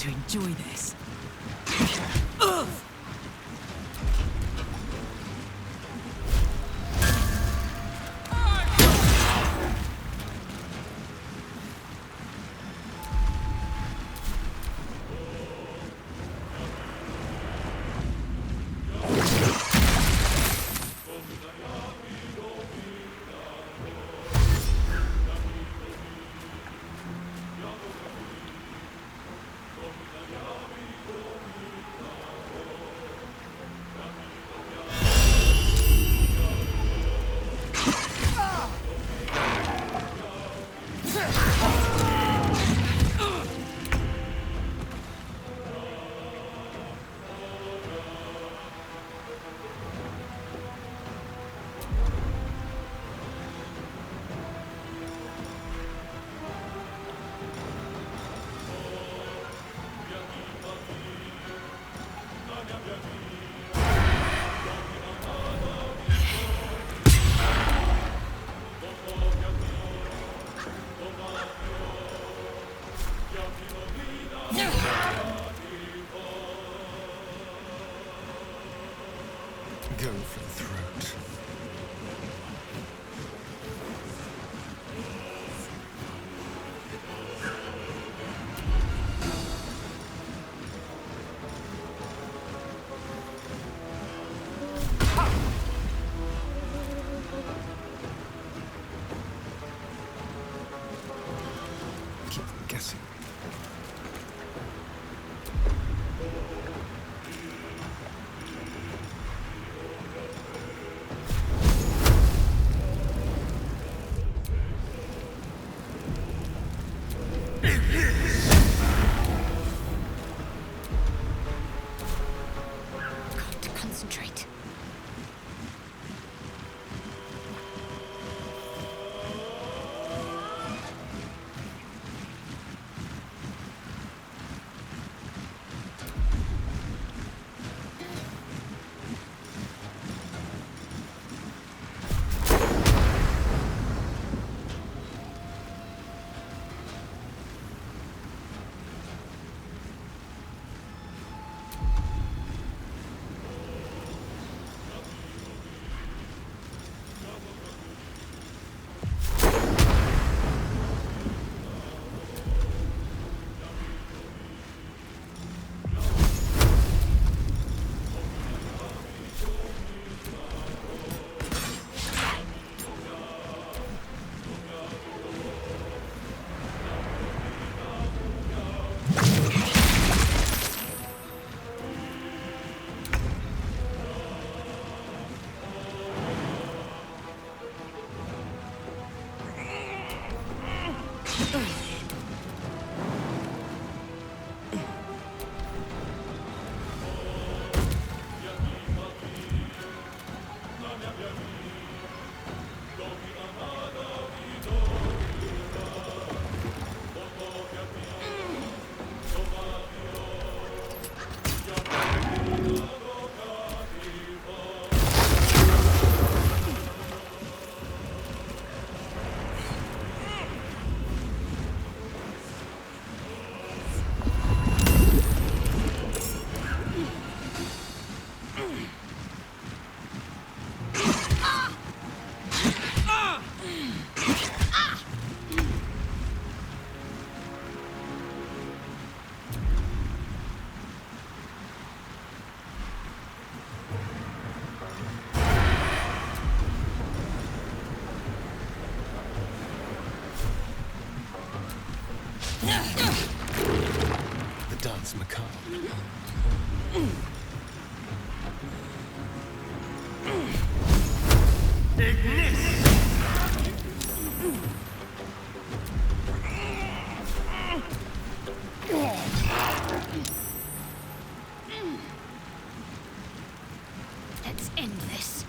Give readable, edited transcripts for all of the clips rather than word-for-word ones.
to enjoy this. Go for the throat. Keep them guessing. Got to concentrate. The dance macabre. Let's end this.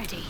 ready.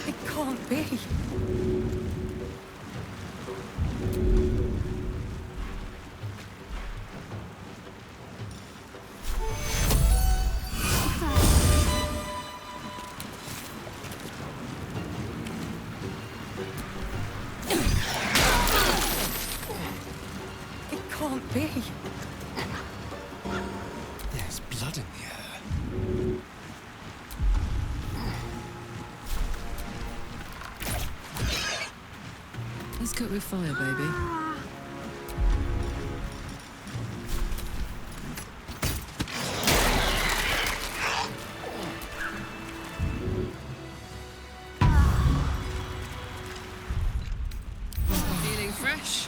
It can't be. It can't be. There's blood in the air. Let's cook with fire, baby. Feeling fresh?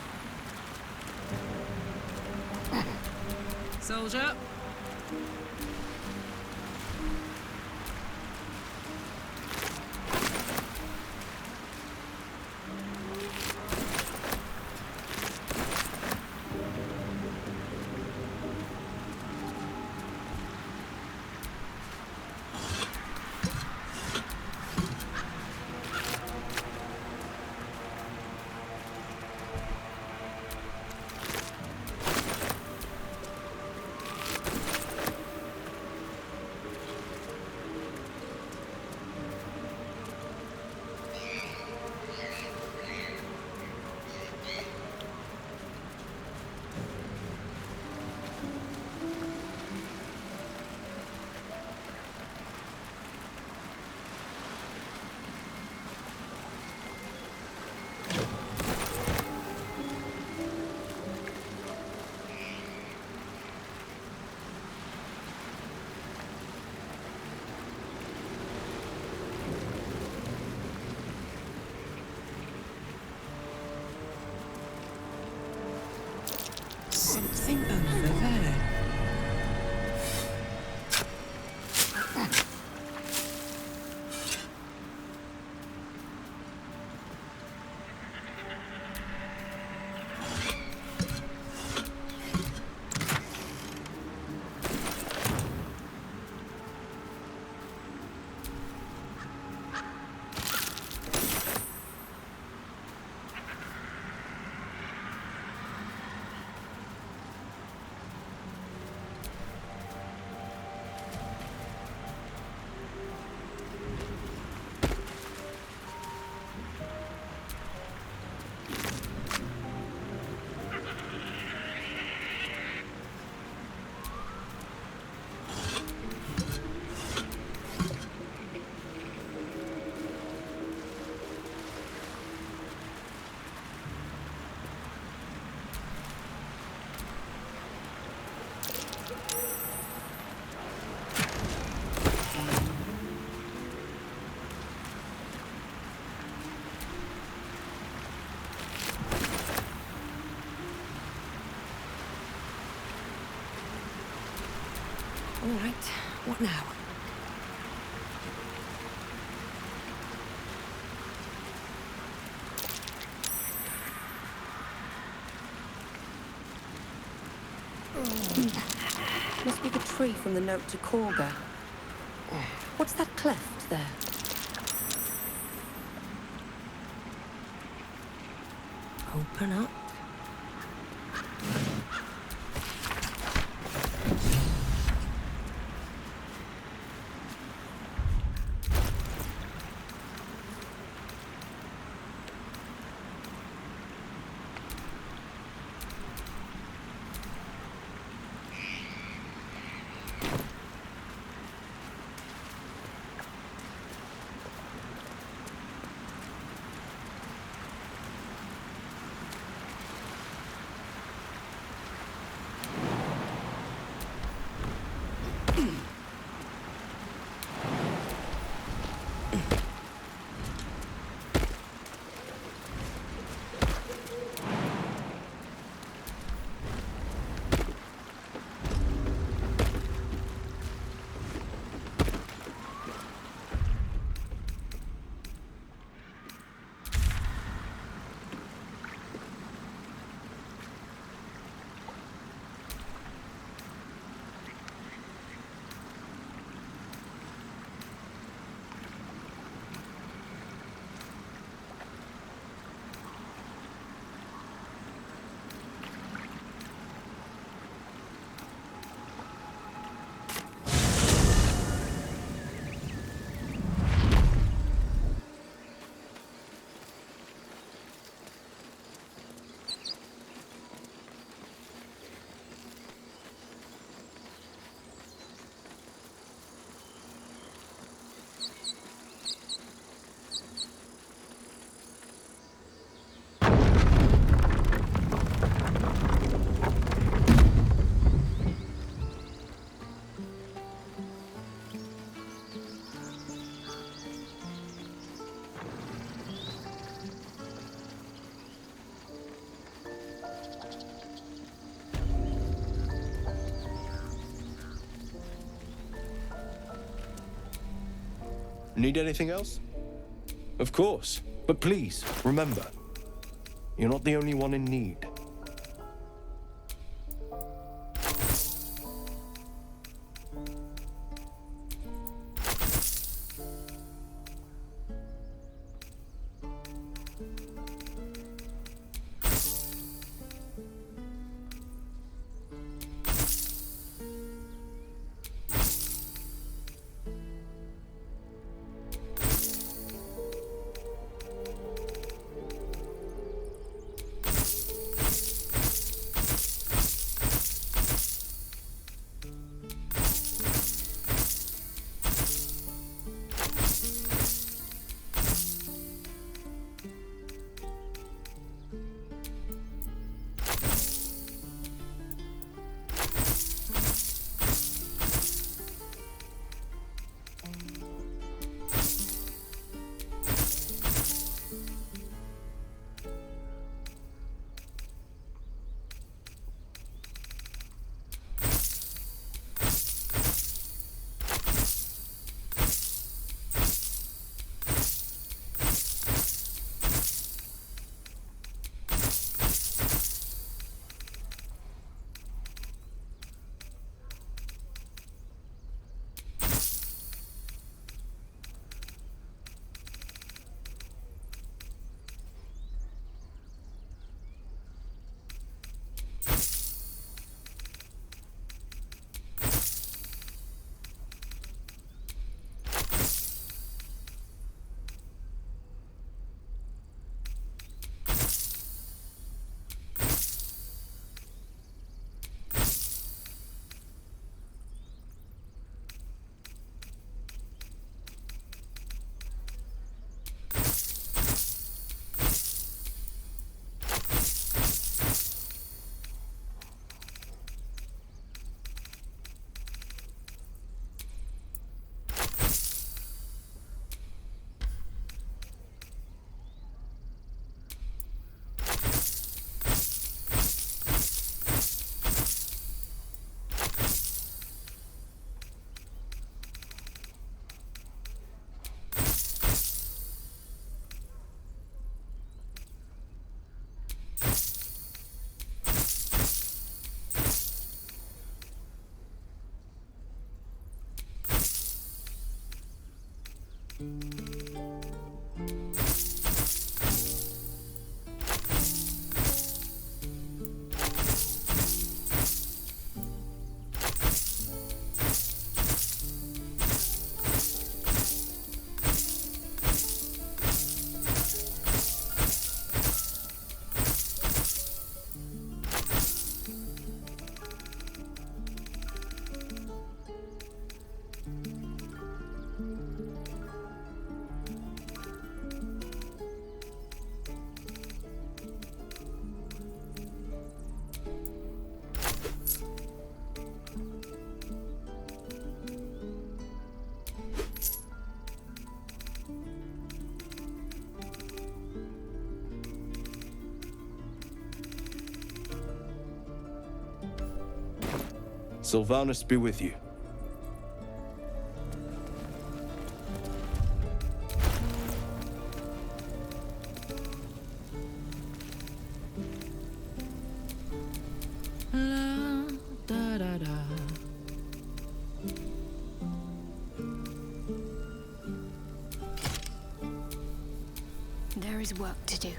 Soldier? Something over there. All right, what now? Must be the tree from the note to Korga. What's that cleft there? Open up. Need anything else? Of course. But please, remember, you're not the only one in need. Sylvanus be with you. La, da, da, da. There is work to do.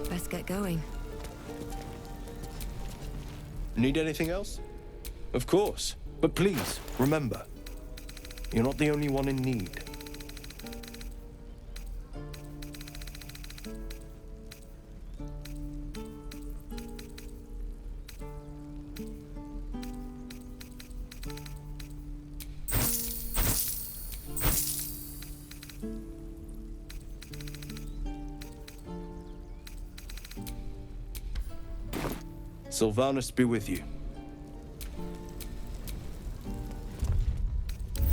Best get going. Need anything else? Of course. But please, remember, you're not the only one in need. Sylvanus be with you.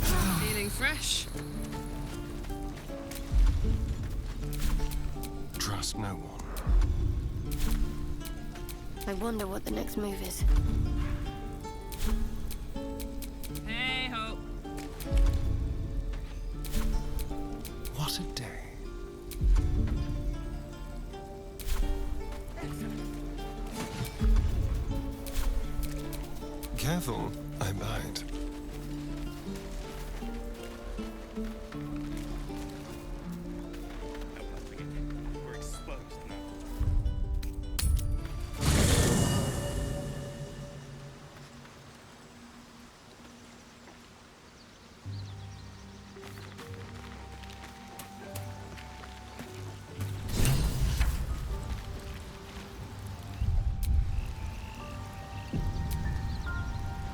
Feeling fresh? Trust no one. I wonder what the next move is. Hey ho. What a day. Careful, I bite. We're exposed now.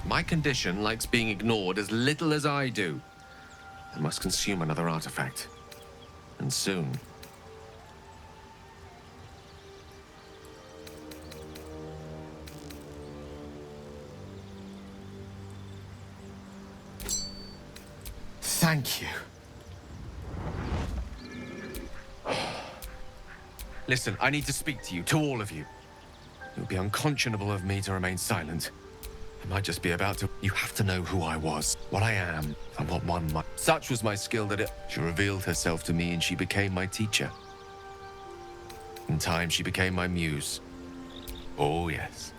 My condition likes being ignored as little as I do. I must consume another artifact. And soon. Thank you. Listen, I need to speak to you, to all of you. It would be unconscionable of me to remain silent. I might just be about to. You have to know who I was, what I am, and what one might. Such was my skill that she revealed herself to me and she became my teacher. In time, she became my muse. Oh, yes.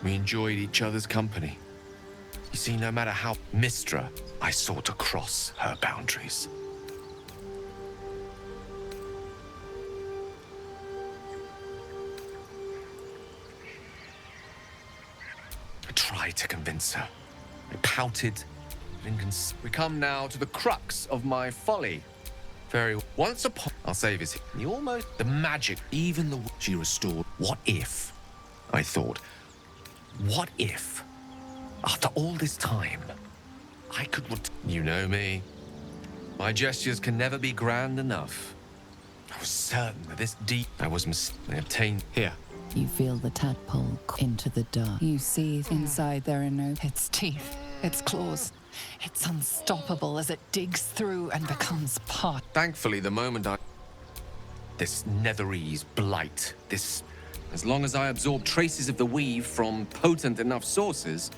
We enjoyed each other's company. You see, no matter how Mistra, I sought to cross her boundaries. I tried to convince her. I pouted. We come now to the crux of my folly. Very once upon... I'll save his... You almost... The magic, even the... She restored. What if? I thought. What if? After all this time, I could... You know me. My gestures can never be grand enough. I was certain that this deep... I was I obtained... Here. You feel the tadpole into the dark. You see inside there are no... Its teeth, its claws. It's unstoppable as it digs through and becomes part. Thankfully, the moment I... This Netherese blight, this... As long as I absorb traces of the weave from potent enough sources,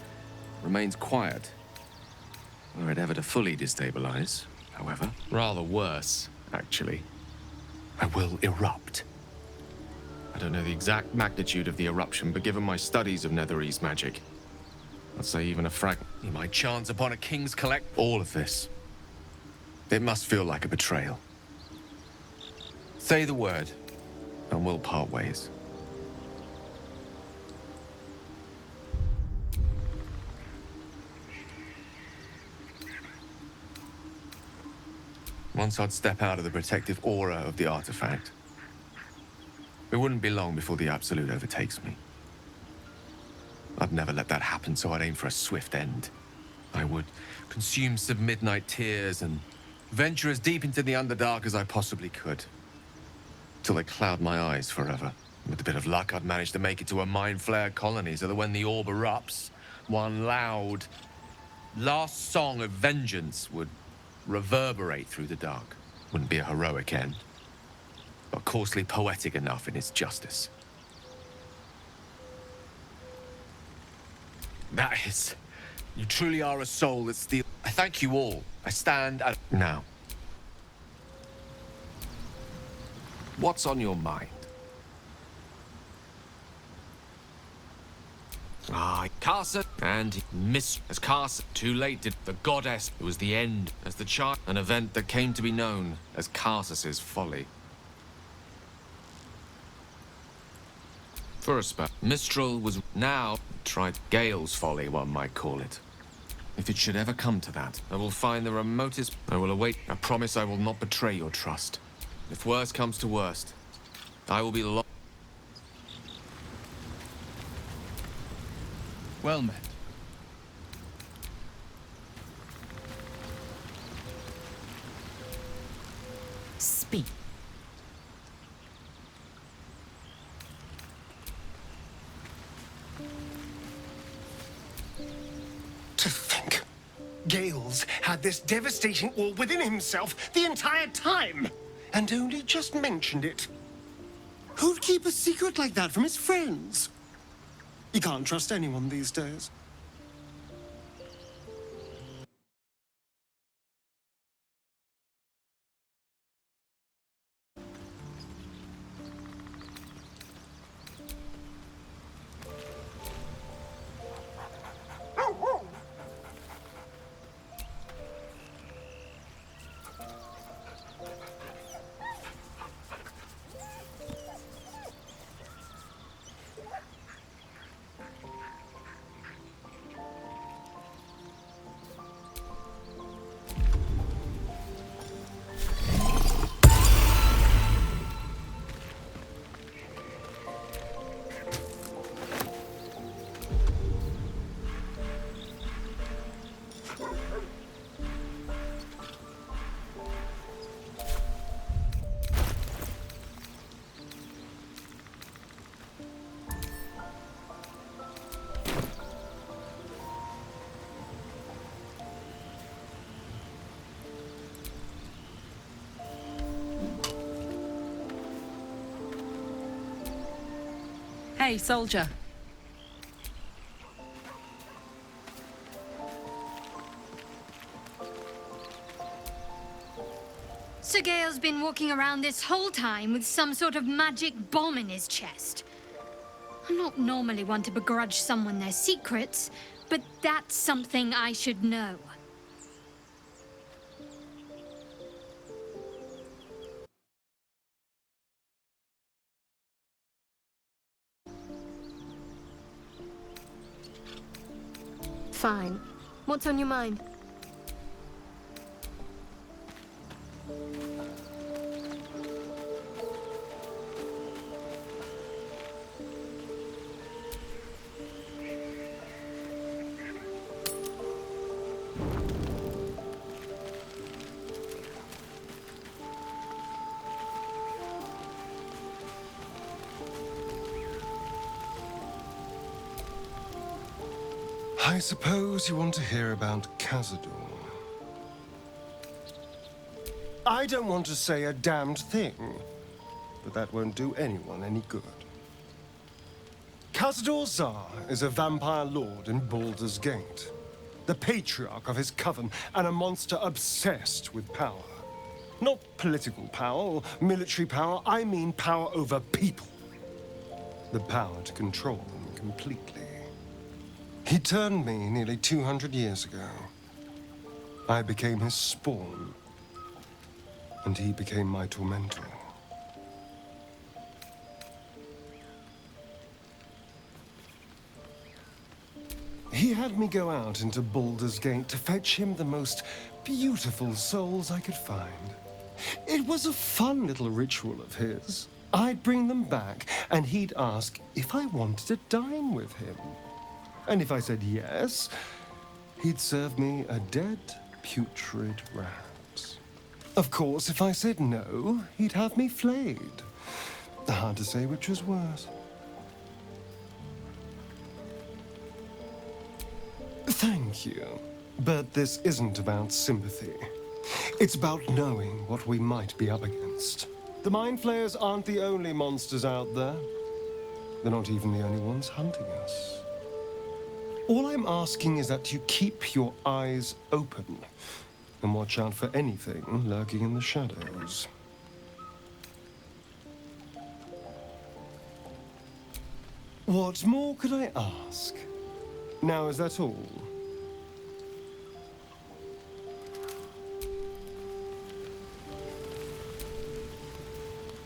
remains quiet. Were it ever to fully destabilize, however. Rather worse, actually. I will erupt. I don't know the exact magnitude of the eruption, but given my studies of Netherese magic, I'd say even a fragment. My chance upon a king's collect. All of this. It must feel like a betrayal. Say the word, and we'll part ways. Once I'd step out of the protective aura of the artifact, it wouldn't be long before the Absolute overtakes me. I'd never let that happen, so I'd aim for a swift end. I would consume some midnight tears and venture as deep into the Underdark as I possibly could. Till they cloud my eyes forever. With a bit of luck, I'd manage to make it to a mind flare colony so that when the orb erupts, one loud, last song of vengeance would reverberate through the dark. Wouldn't be a heroic end, but coarsely poetic enough in its justice. That is, you truly are a soul that steals. I thank you all. I stand at... Now. What's on your mind? Carsa and Miss as Carsa. Too late did the goddess. It was the end as the child. An event that came to be known as Carsus's folly. For a spell, Mistral was now tried Gale's folly, one might call it. If it should ever come to that, I will find the remotest. I will await. I promise I will not betray your trust. If worst comes to worst, I will be lost. Well met. Speak. Gales had this devastating all within himself the entire time, and only just mentioned it. Who'd keep a secret like that from his friends? You can't trust anyone these days. Hey, soldier. Sir Gale's been walking around this whole time with some sort of magic bomb in his chest. I'm not normally one to begrudge someone their secrets, but that's something I should know. Fine. What's on your mind? I suppose you want to hear about Cazador. I don't want to say a damned thing, but that won't do anyone any good. Cazador Zar is a vampire lord in Baldur's Gate, the patriarch of his coven, and a monster obsessed with power. Not political power or military power, I mean power over people. The power to control them completely. He turned me nearly 200 years ago. I became his spawn, and he became my tormentor. He had me go out into Baldur's Gate to fetch him the most beautiful souls I could find. It was a fun little ritual of his. I'd bring them back, and he'd ask if I wanted to dine with him. And if I said yes, he'd serve me a dead, putrid rat. Of course, if I said no, he'd have me flayed. Hard to say which was worse. Thank you. But this isn't about sympathy. It's about knowing what we might be up against. The Mind Flayers aren't the only monsters out there. They're not even the only ones hunting us. All I'm asking is that you keep your eyes open and watch out for anything lurking in the shadows. What more could I ask? Now, is that all?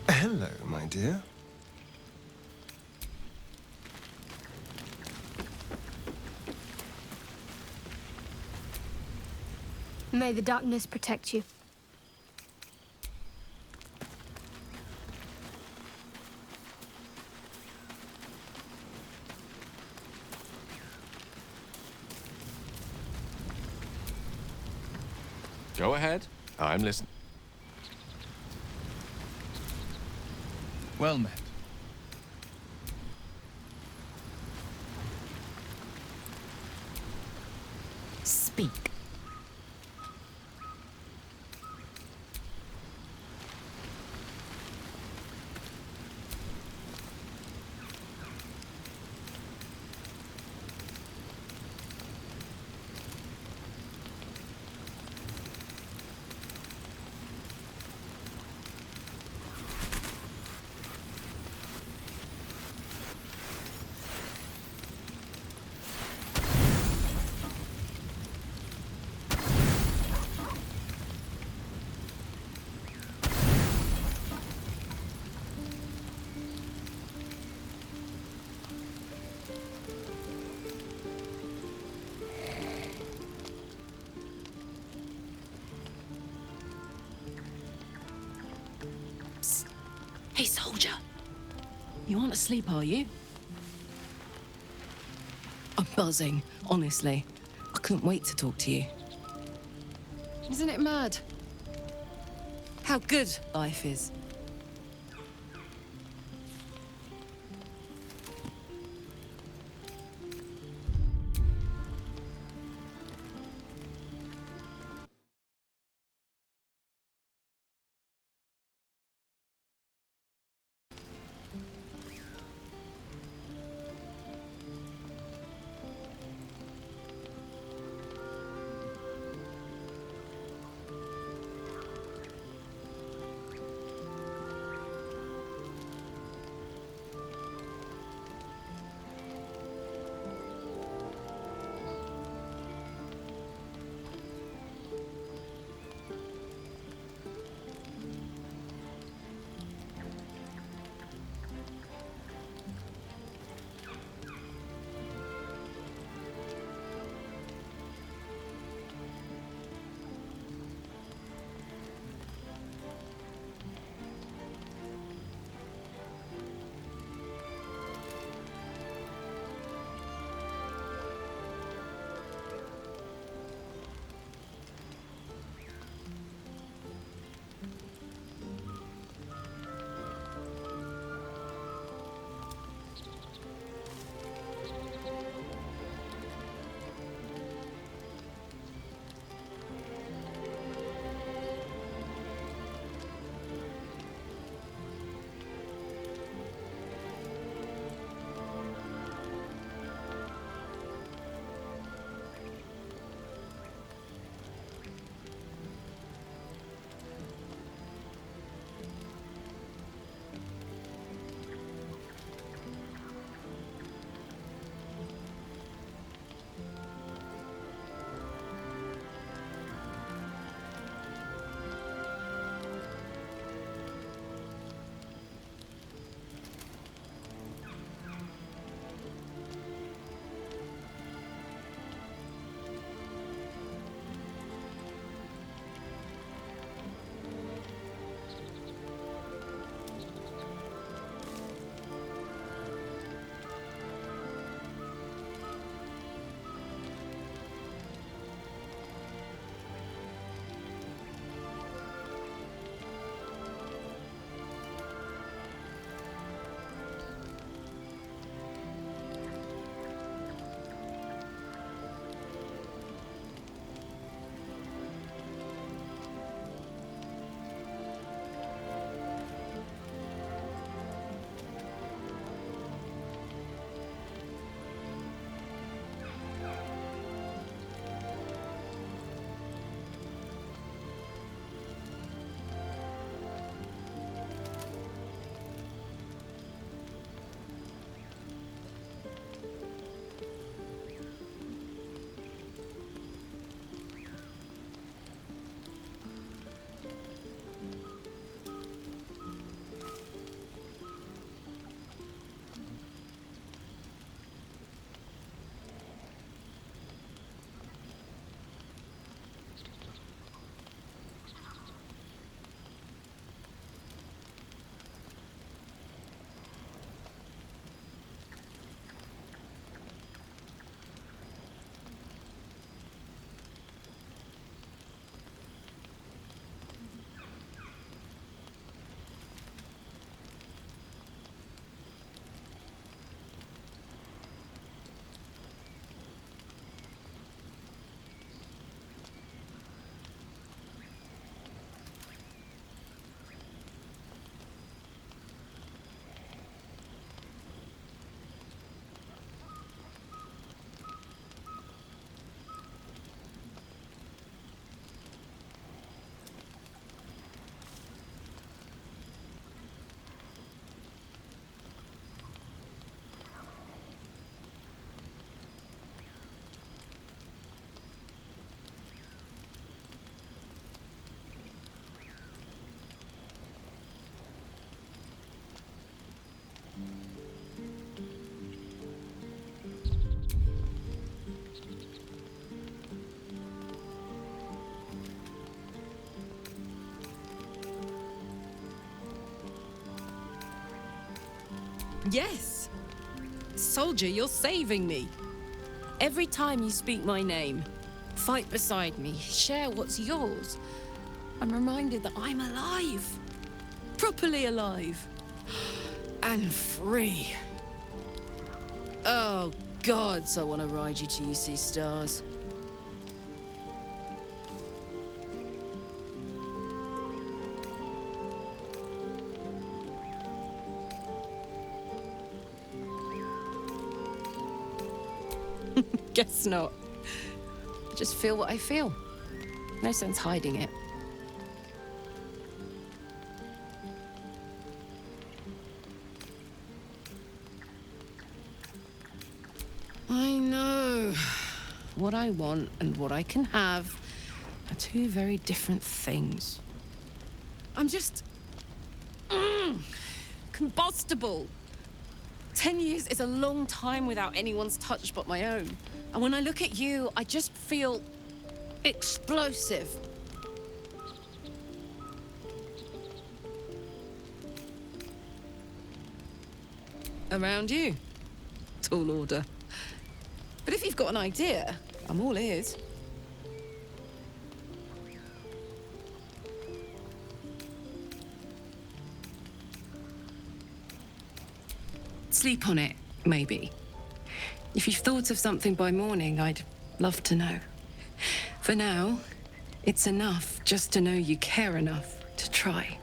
Hello, my dear. May the darkness protect you. Go ahead. I'm listening. Well met. Speak. Hey, soldier. You aren't asleep, are you? I'm buzzing, honestly. I couldn't wait to talk to you. Isn't it mad? How good life is. Yes. Soldier, you're saving me. Every time you speak my name, fight beside me, share what's yours, I'm reminded that I'm alive. Properly alive. And free. Oh, gods, I want to ride you till you see stars. Guess not. I just feel what I feel. No sense hiding it. I know. What I want and what I can have are two very different things. I'm just... combustible. 10 years is a long time without anyone's touch but my own. And when I look at you, I just feel... explosive. Around you. Tall order. But if you've got an idea, I'm all ears. Sleep on it, maybe. If you've thought of something by morning, I'd love to know. For now, it's enough just to know you care enough to try.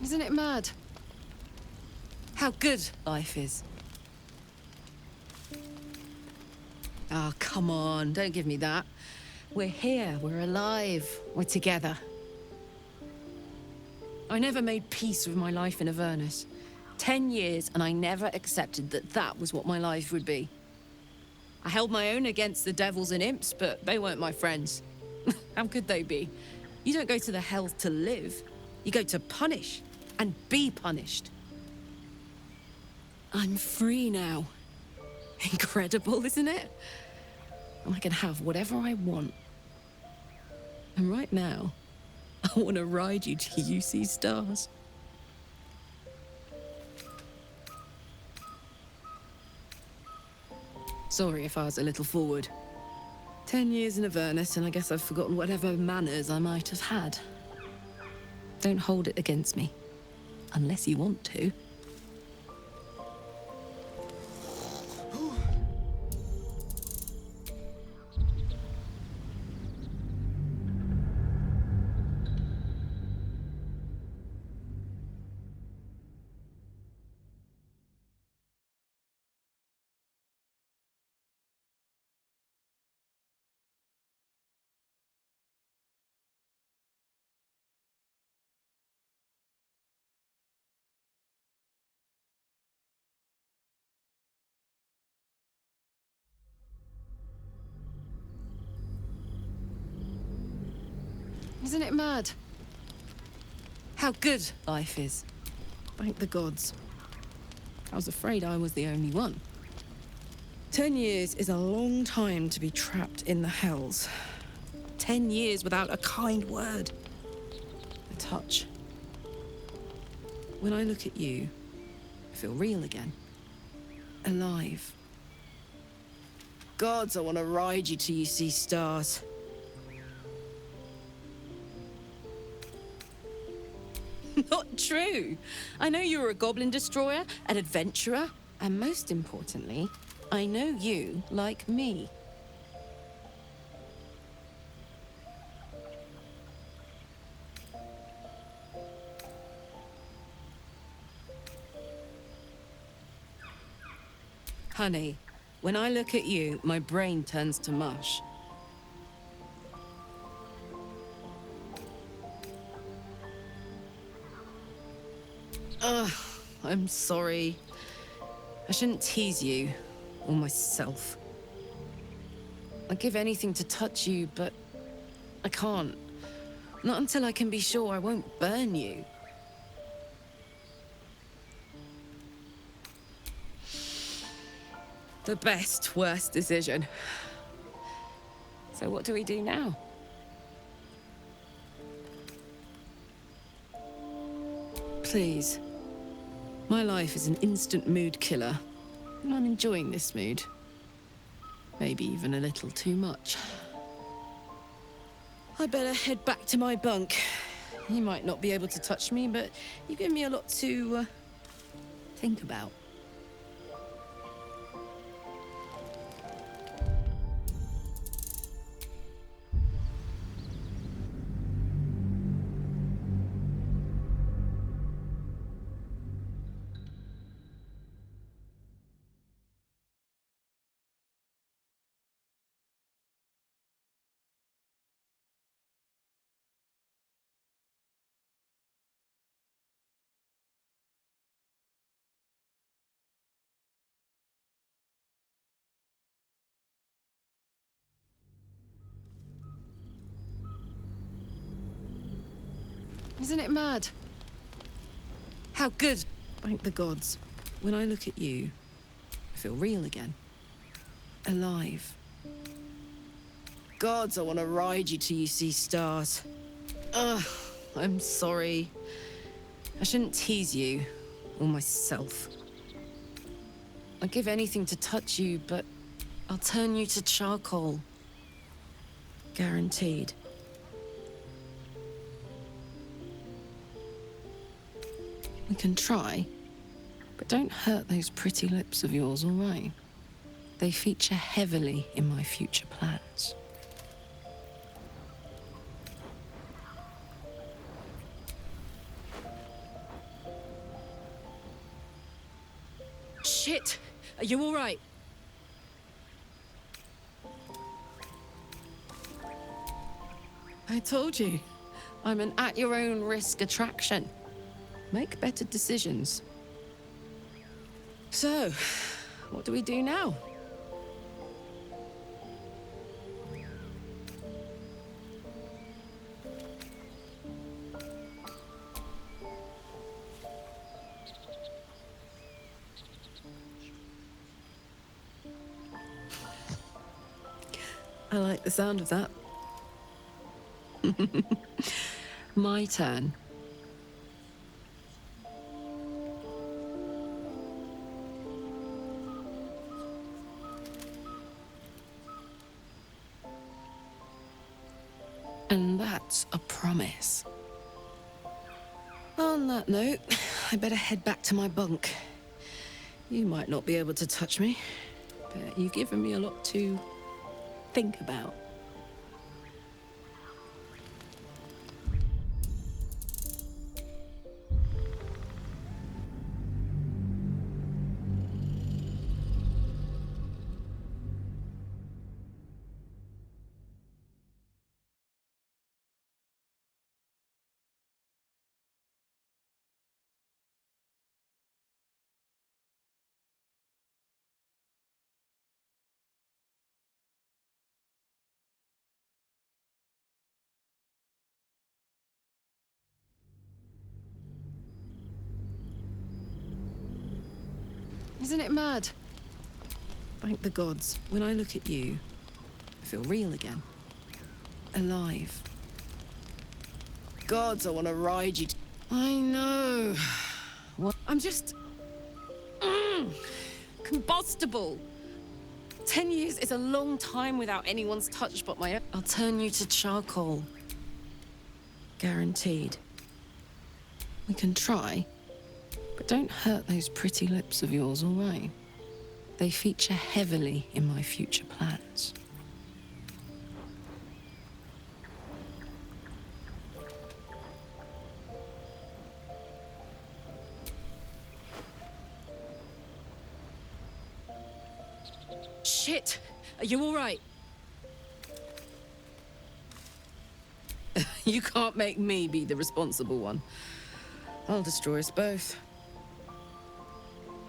Isn't it mad? How good life is. Ah, oh, come on, don't give me that. We're here, we're alive, we're together. I never made peace with my life in Avernus. 10 years, and I never accepted that that was what my life would be. I held my own against the devils and imps, but they weren't my friends. How could they be? You don't go to the hell to live. You go to punish, and be punished. I'm free now. Incredible, isn't it? I can have whatever I want. And right now, I want to ride you till you see stars. Sorry if I was a little forward. 10 years in Avernus, and I guess I've forgotten whatever manners I might have had. Don't hold it against me. Unless you want to. Isn't it mad? How good life is. Thank the gods. I was afraid I was the only one. 10 years is a long time to be trapped in the hells. 10 years without a kind word. A touch. When I look at you, I feel real again. Alive. Gods, I want to ride you till you see stars. Not true. I know you're a goblin destroyer, an adventurer, and most importantly, I know you like me. Honey, when I look at you, my brain turns to mush. Ugh, I'm sorry. I shouldn't tease you, or myself. I'd give anything to touch you, but I can't. Not until I can be sure I won't burn you. The best, worst decision. So what do we do now? Please. My life is an instant mood killer, and I'm enjoying this mood. Maybe even a little too much. I better head back to my bunk. You might not be able to touch me, but you give me a lot to think about. Isn't it mad? How good. Thank the gods. When I look at you, I feel real again. Alive. Gods, I want to ride you till you see stars. Ugh, I'm sorry. I shouldn't tease you, or myself. I'd give anything to touch you, but I'll turn you to charcoal. Guaranteed. We can try, but don't hurt those pretty lips of yours, all right? They feature heavily in my future plans. Shit! Are you all right? I told you, I'm an at-your-own-risk attraction. Make better decisions. So, what do we do now? I like the sound of that. My turn. And that's a promise. On that note, I better head back to my bunk. You might not be able to touch me, but you've given me a lot to think about. Isn't it mad? Thank the gods. When I look at you, I feel real again. Alive. Gods, I want to ride you. I know. What? I'm just... combustible. 10 years is a long time without anyone's touch but my own. I'll turn you to charcoal. Guaranteed. We can try, but don't hurt those pretty lips of yours, all right? They feature heavily in my future plans. Shit! Are you all right? You can't make me be the responsible one. I'll destroy us both.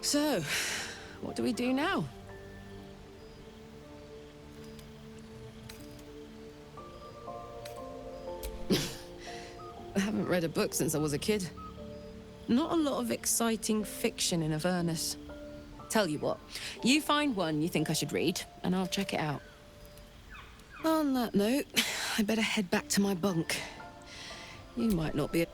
So, what do we do now? I haven't read a book since I was a kid. Not a lot of exciting fiction in Avernus. Tell you what, you find one you think I should read, and I'll check it out. On that note, I better head back to my bunk. You might not be...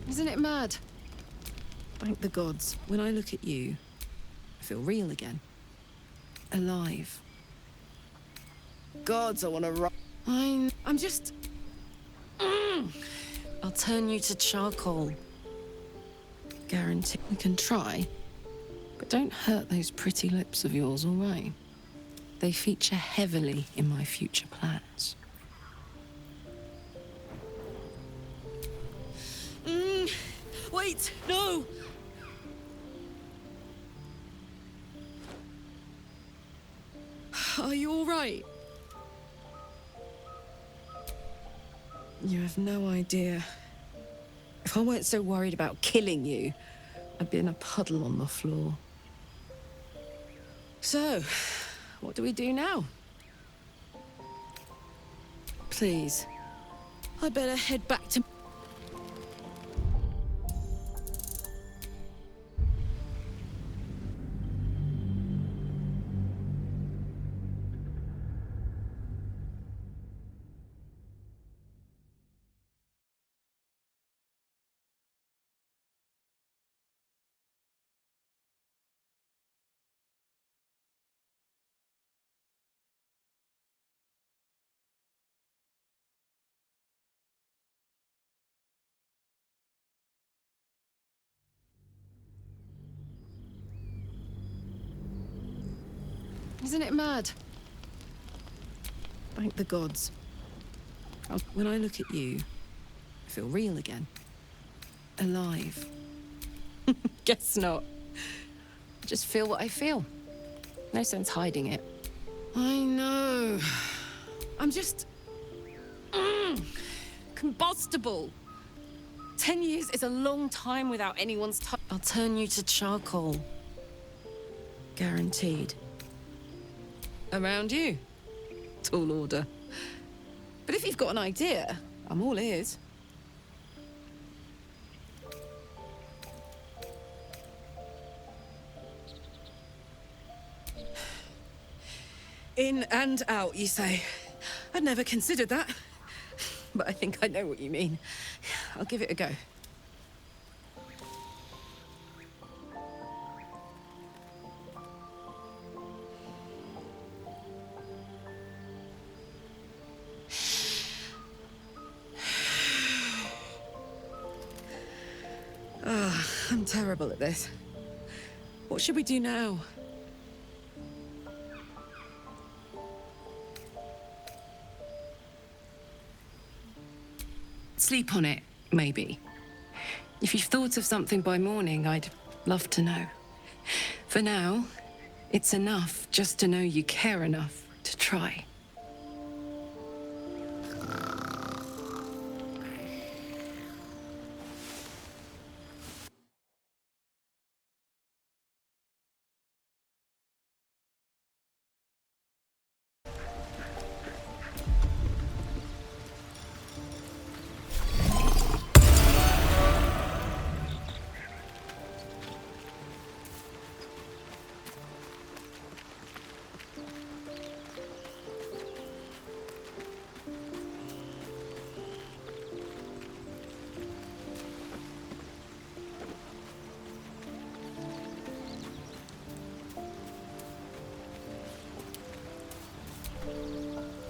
Isn't it mad? Thank the gods. When I look at you, I feel real again. Alive. Gods, I want to run. I'm just... I'll turn you to charcoal. Guarantee we can try, but don't hurt those pretty lips of yours, all right? They feature heavily in my future plans. Wait, no! Are you all right? You have no idea. If I weren't so worried about killing you, I'd be in a puddle on the floor. So, what do we do now? Please, I better head back to... Isn't it mad? Thank the gods. When I look at you, I feel real again. Alive. Guess not. I just feel what I feel. No sense hiding it. I know. I'm just... combustible. 10 years is a long time without anyone's touch. I'll turn you to charcoal. Guaranteed. Around you. Tall order. But if you've got an idea, I'm all ears. In and out, you say. I'd never considered that. But I think I know what you mean. I'll give it a go. I'm terrible at this. What should we do now? Sleep on it, maybe. If you've thought of something by morning, I'd love to know. For now, it's enough just to know you care enough to try.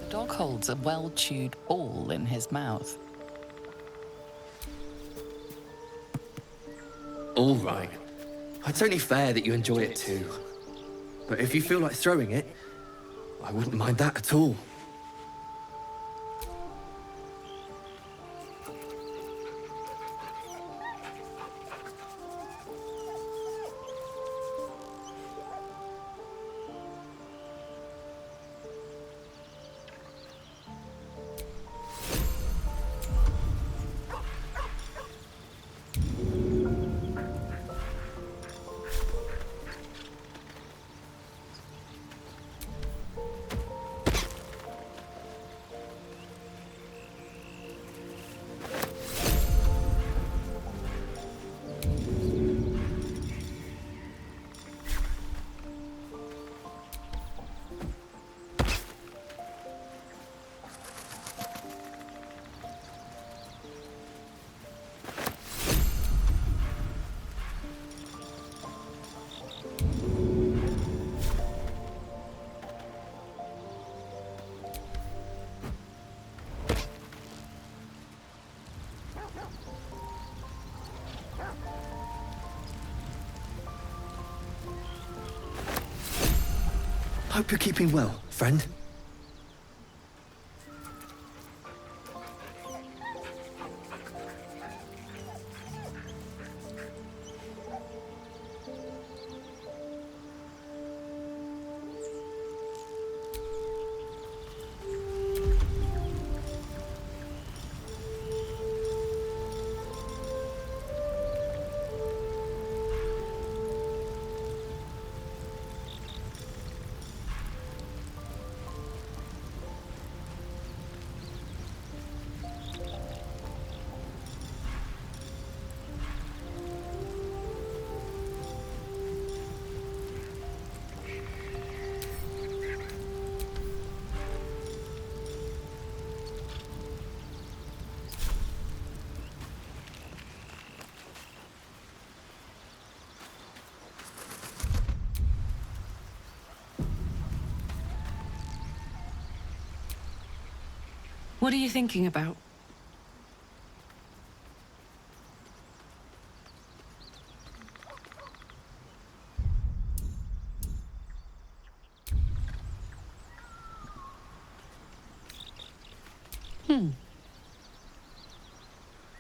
The dog holds a well-chewed ball in his mouth. All right. It's only fair that you enjoy it too. But if you feel like throwing it, I wouldn't mind that at all. Hope you're keeping well, friend. What are you thinking about?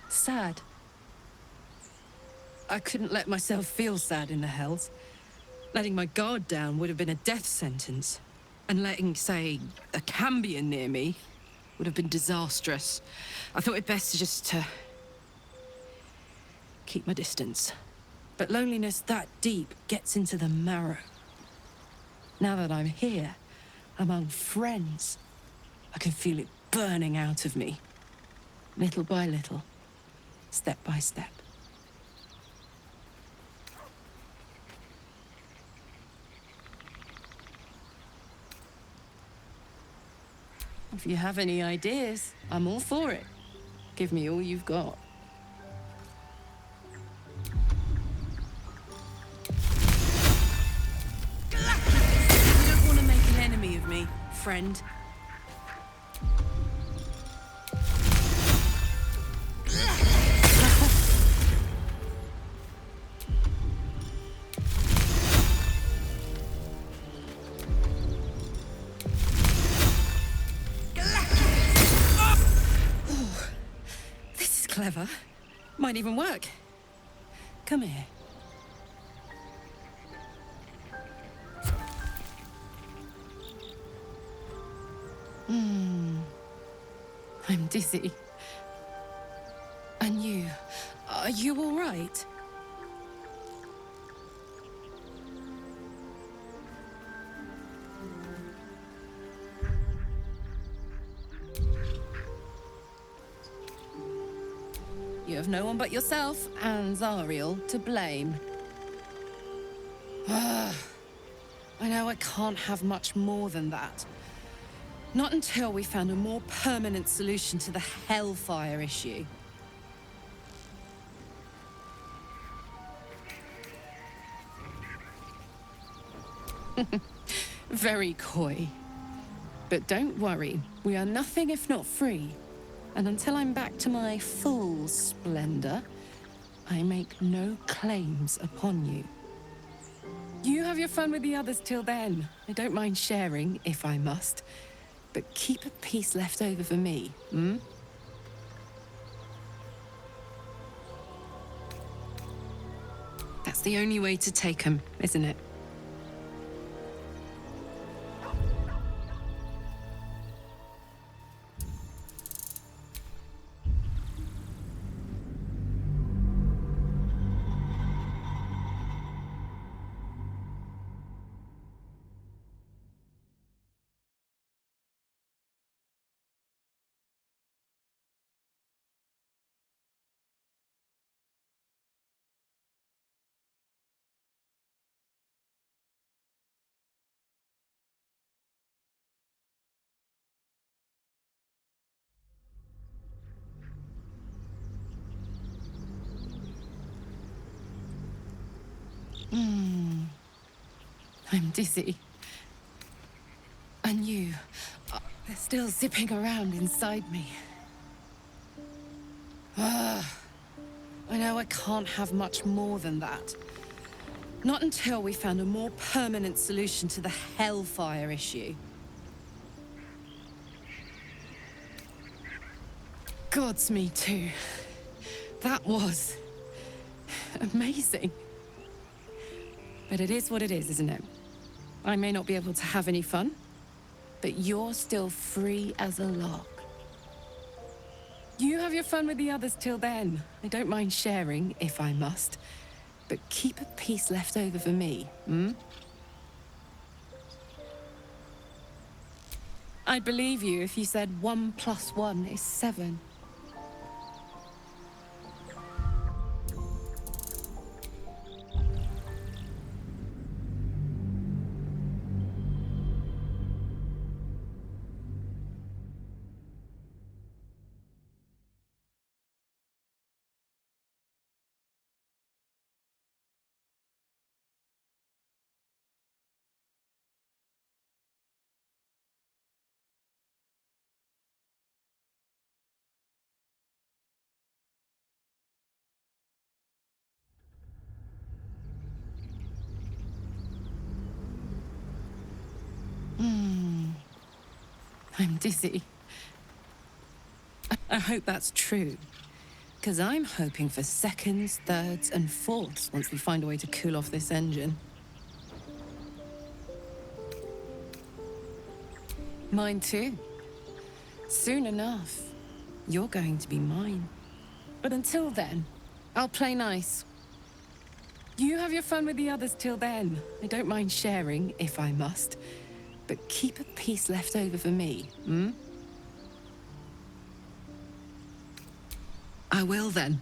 Sad. I couldn't let myself feel sad in the Hells. Letting my guard down would have been a death sentence. And letting, say, a Cambion near me would have been disastrous. I thought it best just to keep my distance. But loneliness that deep gets into the marrow. Now that I'm here, among friends, I can feel it burning out of me. Little by little, step by step. If you have any ideas, I'm all for it. Give me all you've got. You don't want to make an enemy of me, friend. clever. Might even work. Come here. I'm dizzy. And you? Are you all right? You have no one but yourself and Zariel to blame. I know I can't have much more than that. Not until we found a more permanent solution to the Hellfire issue. Very coy. But don't worry, we are nothing if not free. And until I'm back to my full splendor, I make no claims upon you. You have your fun with the others till then. I don't mind sharing, if I must. But keep a piece left over for me, hmm? That's the only way to take 'em, isn't it? I'm dizzy. And you, they're still zipping around inside me. I know I can't have much more than that. Not until we found a more permanent solution to the Hellfire issue. Gods, me too. That was amazing. But it is what it is, isn't it? I may not be able to have any fun, but you're still free as a lark. You have your fun with the others till then. I don't mind sharing, if I must. But keep a piece left over for me, hmm? I'd believe you if you said 1 + 1 is 7. I'm dizzy. I hope that's true. Because I'm hoping for seconds, thirds, and fourths once we find a way to cool off this engine. Mine too. Soon enough, you're going to be mine. But until then, I'll play nice. You have your fun with the others till then. I don't mind sharing, if I must. But keep a piece left over for me, hmm? I will then.